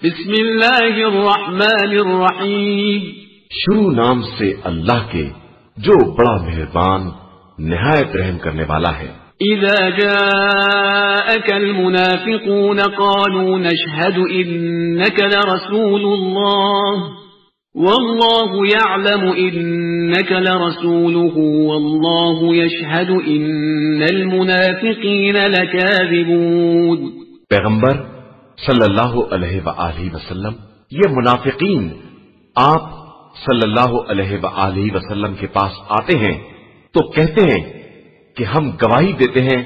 بسم اللہ الرحمن الرحیم، شروع نام سے اللہ کے جو بڑا مہربان نہایت رحم کرنے والا ہے۔ اذا جاءك المنافقون قالوا نشهد انك لرسول الله والله يعلم انك لرسوله والله يشهد ان المنافقين لكاذبون۔ پیغمبر صلی اللہ علیہ وآلہ وسلم، یہ منافقین آپ صلی اللہ علیہ وآلہ وسلم کے پاس آتے ہیں تو کہتے ہیں کہ ہم گواہی دیتے ہیں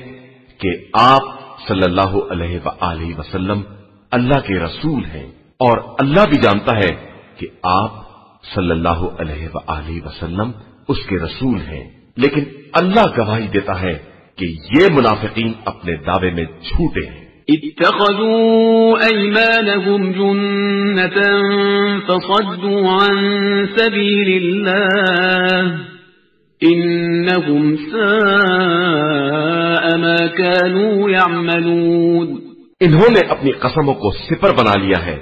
کہ آپ صلی اللہ علیہ وآلہ وسلم اللہ کے رسول ہیں، اور اللہ بھی جانتا ہے کہ آپ صلی اللہ علیہ وآلہ وسلم اس کے رسول ہیں، لیکن اللہ گواہی دیتا ہے کہ یہ منافقین اپنے دعوے میں جھوٹے ہیں۔ اتخذوا ايمانهم جنة فصدوا عن سبيل الله انهم ساء ما كانوا يعملون۔ انہوں نے اپنی قسموں کو سپر بنا لیا ہے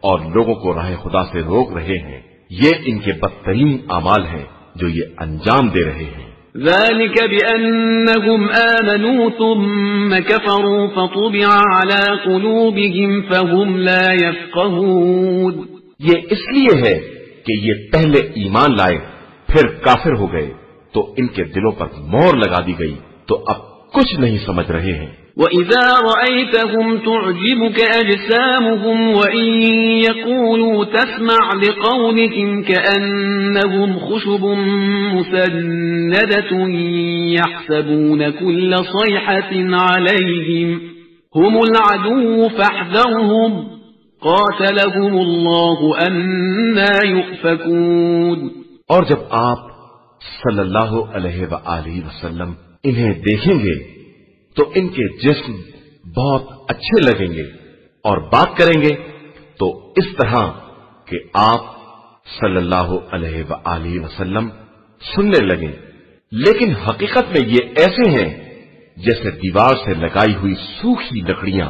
اور لوگوں کو راہ خدا سے روک رہے ہیں، یہ ان کے بدترین اعمال ہیں جو یہ انجام دے رہے ہیں۔ ذلك بأنهم آمنوا ثم كفروا فطبع على قلوبهم فهم لا يفقهون۔ یہ اس لیے ہے کہ یہ پہلے ایمان لائے پھر کافر ہو گئے تو ان کے دلوں پر مہر لگا دی گئی تو اب کچھ نہیں سمجھ رہے ہیں۔ وَإِذَا رَأَيْتَهُمْ تُعْجِبُكَ أَجْسَامُهُمْ وَإِن يَقُولُوا تَسْمَعْ لِقَوْلِهِمْ كَأَنَّهُمْ خُشُبٌ مُّسَنَّدَةٌ يَحْسَبُونَ كُلَّ صَيْحَةٍ عَلَيْهِمْ هُمُ الْعَدُوُّ فَاحْذَرْهُمْ قَاتَلَهُمُ اللَّهُ أَنَّىٰ يُؤْفَكُونَ۔ اور جب آپ صلی اللہ علیہ وآلہ وسلم انہیں دیکھیں گے تو ان کے جسم بہت اچھے لگیں گے اور بات کریں گے تو اس طرح کہ آپ صلی اللہ علیہ وآلہ وسلم سننے لگیں، لیکن حقیقت میں یہ ایسے ہیں جیسے دیوار سے لگائی ہوئی سوکھی لکڑیاں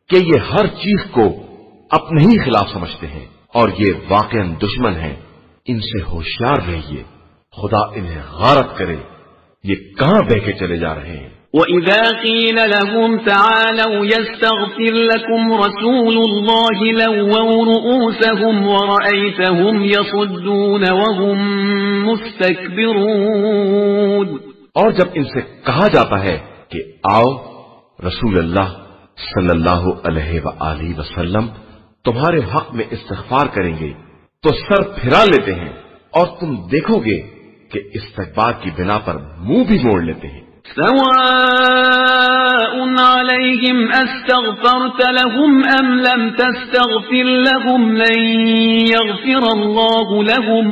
کہ یہ ہر چیز کو اپنے ہی خلاف سمجھتے ہیں اور یہ واقعاً دشمن ہیں، ان سے ہوشیار رہیے، خدا انہیں غارت کرے، یہ کہاں بہ کے چلے جا رہے ہیں۔ وَإِذَا قِيلَ لَهُمْ تَعَالَوْا يَسْتَغْفِرْ لَكُمْ رَسُولُ اللَّهِ لَوَّوْا رُؤُوسَهُمْ وَرَأَيْتَهُمْ يَصُدُّونَ وَهُمْ مُسْتَكْبِرُونَ۔ اور جب ان سے کہا جاتا ہے کہ آؤ رسول اللہ صلی اللہ علیہ وآلہ وسلم تمہارے حق میں استغفار کریں گے تو سر پھرا لیتے ہیں اور تم دیکھو گے کہ استکبار کی بنا پر منہ بھی موڑ لیتے ہیں۔ سواء عليهم استغفرت لهم ام لم تستغفر لهم لن يغفر الله لهم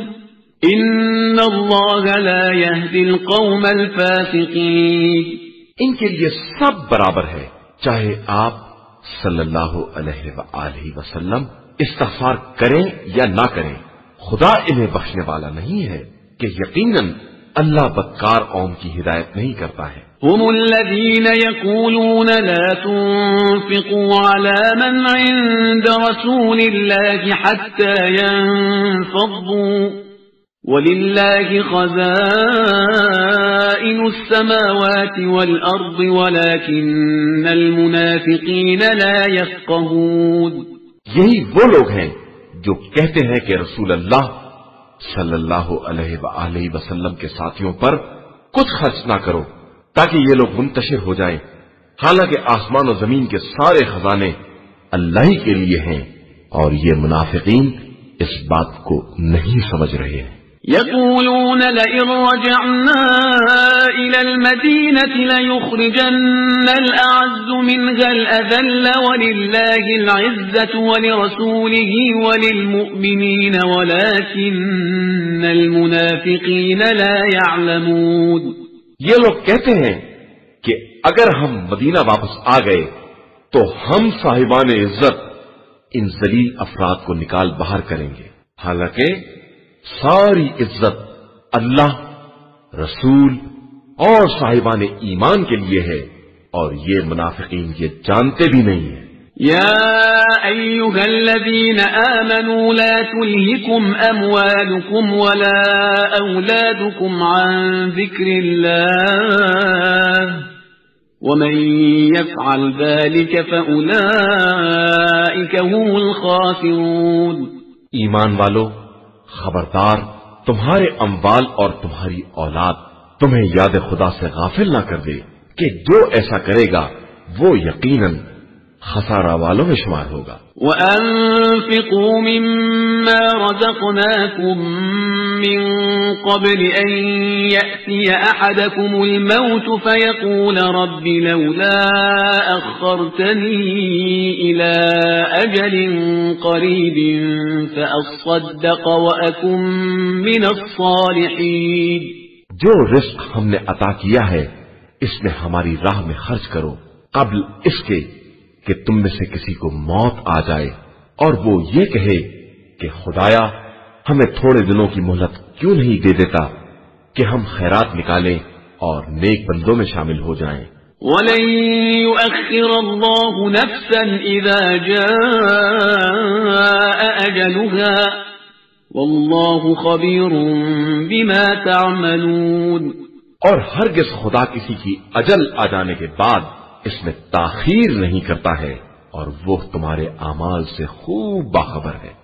ان الله لا يهدي القوم الفاسقين۔ ان کے لیے سب برابر ہے، چاہے آپ صلی اللہ علیہ وآلہ وسلم استغفار کریں یا نہ کریں، خدا انہیں بخشنے والا نہیں ہے کہ یقیناً اللہ بدکار قوم کی ہدایت نہیں کرتا ہے۔ هم الذين يقولون لا تنفقوا على من عند رسول الله حتى ينفضوا ولله خزائن السماوات والأرض ولكن المنافقين لا يفقهون۔ یہی وہ لوگ ہیں جو کہتے ہیں کہ رسول اللہ صلی اللہ علیہ وآلہ وسلم کے ساتھیوں پر کچھ خرچ نہ کرو تاکہ یہ لوگ منتشر ہو جائیں، حالانکہ آسمان و زمین کے سارے خزانے اللہ ہی کے لیے ہیں، اور یہ منافقین اس بات کو نہیں سمجھ رہے ہیں۔ يقولون لئن رجعنا إلى المدينة ليخرجن الأعز منها الأذل ولله العزة ولرسوله وللمؤمنين ولكن المنافقين لا يعلمون۔ یہ لوگ کہتے ہیں کہ اگر ہم مدینہ واپس آ گئے تو ہم صاحبان عزت ان ذلیل افراد کو نکال باہر کریں گے، حالانکہ ساری عزت اللہ، رسول اور صاحبان ایمان کے لیے ہے، اور یہ منافقین یہ جانتے بھی نہیں ہیں۔ يا أيها الذين آمنوا لا تلهكم أموالكم ولا أولادكم عن ذكر الله ومن يفعل ذلك فأولئك هم الخاسرون. ایمان والو، خبردار تمہارے اموال اور تمہاری اولاد تمہیں یاد خدا سے غافل نہ کر دے کہ جو ایسا کرے گا وہ یقیناً خسارہ والوں میں شمار ہوگا. وَأَنفِقُوا مِمَّا رَزَقْنَاكُم مِّن قَبْلِ أَن يَأْتِيَ أَحَدَكُمُ الْمَوْتُ فَيَقُولَ رَبِّ لَوْلَا أَخَّرْتَنِي إِلَىٰ أَجَلٍ قَرِيبٍ فَأَصَّدَّقَ وَأَكُن مِّنَ الصَّالِحِينَ. جو رزق ہم نے عطا کیا ہے اس میں ہماری راہ میں خرچ کرو قبل اس کے کہ تم میں سے کسی کو موت آ جائے اور وہ یہ کہے کہ خدایا ہمیں تھوڑے دنوں کی مہلت کیوں نہیں دے دیتا کہ ہم خیرات نکالیں اور نیک بندوں میں شامل ہو جائیں. وَلَن يُؤَخِّرَ اللَّهُ نَفْسًا إِذَا جَاءَ أَجَلُهَا وَاللَّهُ خَبِيرٌ بِمَا تَعْمَلُونَ. اور ہرگز خدا کسی کی اجل آ جانے کے بعد اس میں تاخیر نہیں کرتا ہے اور وہ تمہارے اعمال سے خوب باخبر ہے.